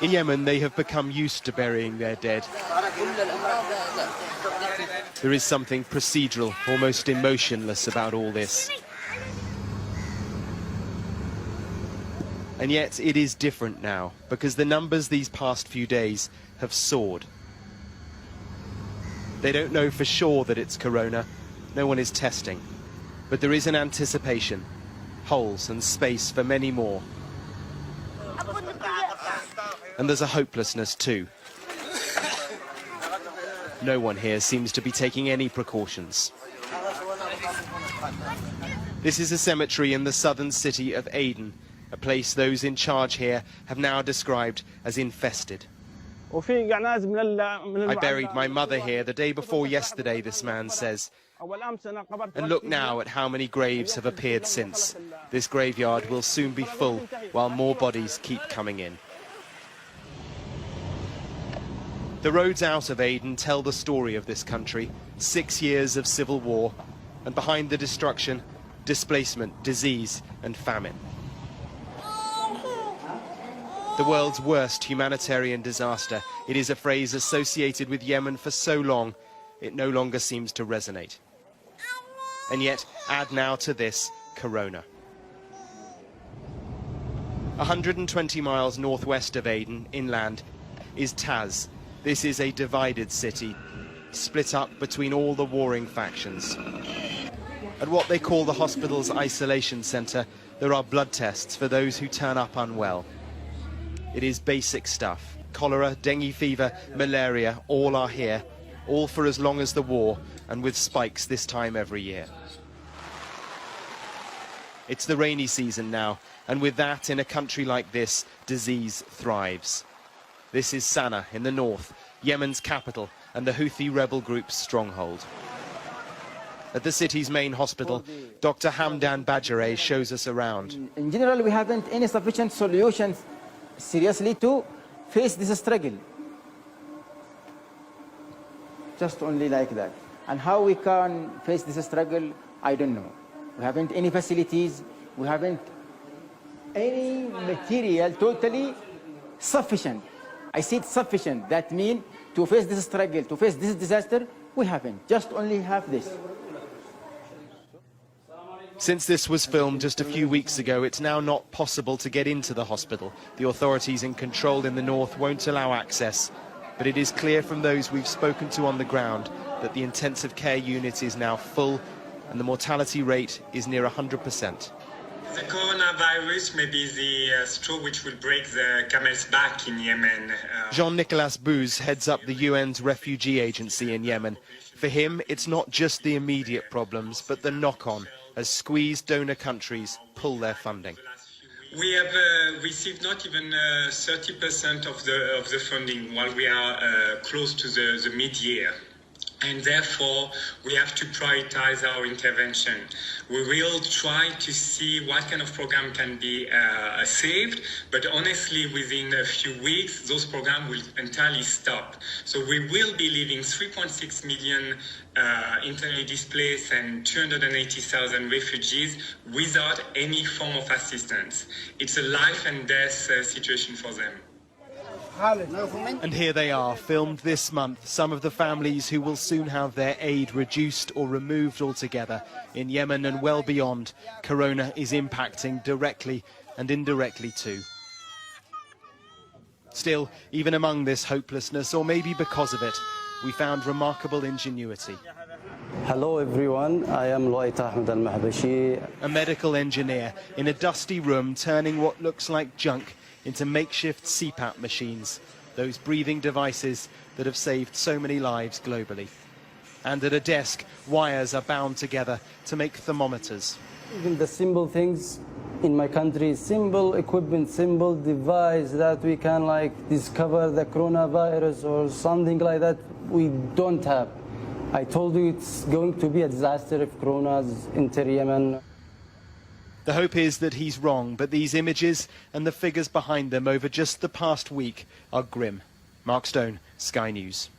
In Yemen, they have become used to burying their dead. There is something procedural, almost emotionless about all this. And yet it is different now, because the numbers these past few days have soared. They don't know for sure that it's corona. No one is testing. But there is an anticipation, holes and space for many more. And there's a hopelessness too. No one here seems to be taking any precautions. This is a cemetery in the southern city of Aden, a place those in charge here have now described as infested. I buried my mother here the day before yesterday, this man says. And look now at how many graves have appeared since. This graveyard will soon be full while more bodies keep coming in. The roads out of Aden tell the story of this country. 6 years of civil war, and behind the destruction, displacement, disease and famine. The world's worst humanitarian disaster. It is a phrase associated with Yemen for so long, it no longer seems to resonate. And yet, add now to this, corona. 120 miles northwest of Aden, inland, is Taz. This is a divided city, split up between all the warring factions. At what they call the hospital's isolation centre, there are blood tests for those who turn up unwell. It is basic stuff. Cholera, dengue fever, malaria, all are here, all for as long as the war, and with spikes this time every year. It's the rainy season now, and with that, in a country like this, disease thrives. This is Sana'a in the north, Yemen's capital, and the Houthi rebel group's stronghold. At the city's main hospital, Dr. Hamdan Bajare shows us around. In general, we haven't any sufficient solutions seriously to face this struggle. Just only like that. And how we can face this struggle, I don't know. We haven't any facilities, we haven't any material totally sufficient. I said sufficient. That means to face this struggle, to face this disaster, we haven't. Just only have this. Since this was filmed just a few weeks ago, it's now not possible to get into the hospital. The authorities in control in the north won't allow access. But it is clear from those we've spoken to on the ground that the intensive care unit is now full and the mortality rate is near 100%. The coronavirus may be the straw which will break the camel's back in Yemen. Jean-Nicolas Bouze heads up the UN's refugee agency in Yemen. For him, it's not just the immediate problems, but the knock-on as squeezed donor countries pull their funding. We have received not even 30% of the funding while we are close to the mid-year. And therefore, we have to prioritize our intervention. We will try to see what kind of program can be saved, but honestly, within a few weeks, those programs will entirely stop. So we will be leaving 3.6 million internally displaced and 280,000 refugees without any form of assistance. It's a life and death situation for them. And here they are, filmed this month, some of the families who will soon have their aid reduced or removed altogether. In Yemen and well beyond, corona is impacting directly and indirectly too. Still, even among this hopelessness, or maybe because of it, we found remarkable ingenuity. Hello everyone, I am Ahmed Al-Mahbashi. A medical engineer in a dusty room turning what looks like junk into makeshift CPAP machines, those breathing devices that have saved so many lives globally. And at a desk, wires are bound together to make thermometers. Even the simple things in my country, simple equipment, simple device that we can discover the coronavirus or something like that, we don't have. I told you it's going to be a disaster if corona's enter Yemen. The hope is that he's wrong, but these images and the figures behind them over just the past week are grim. Mark Stone, Sky News.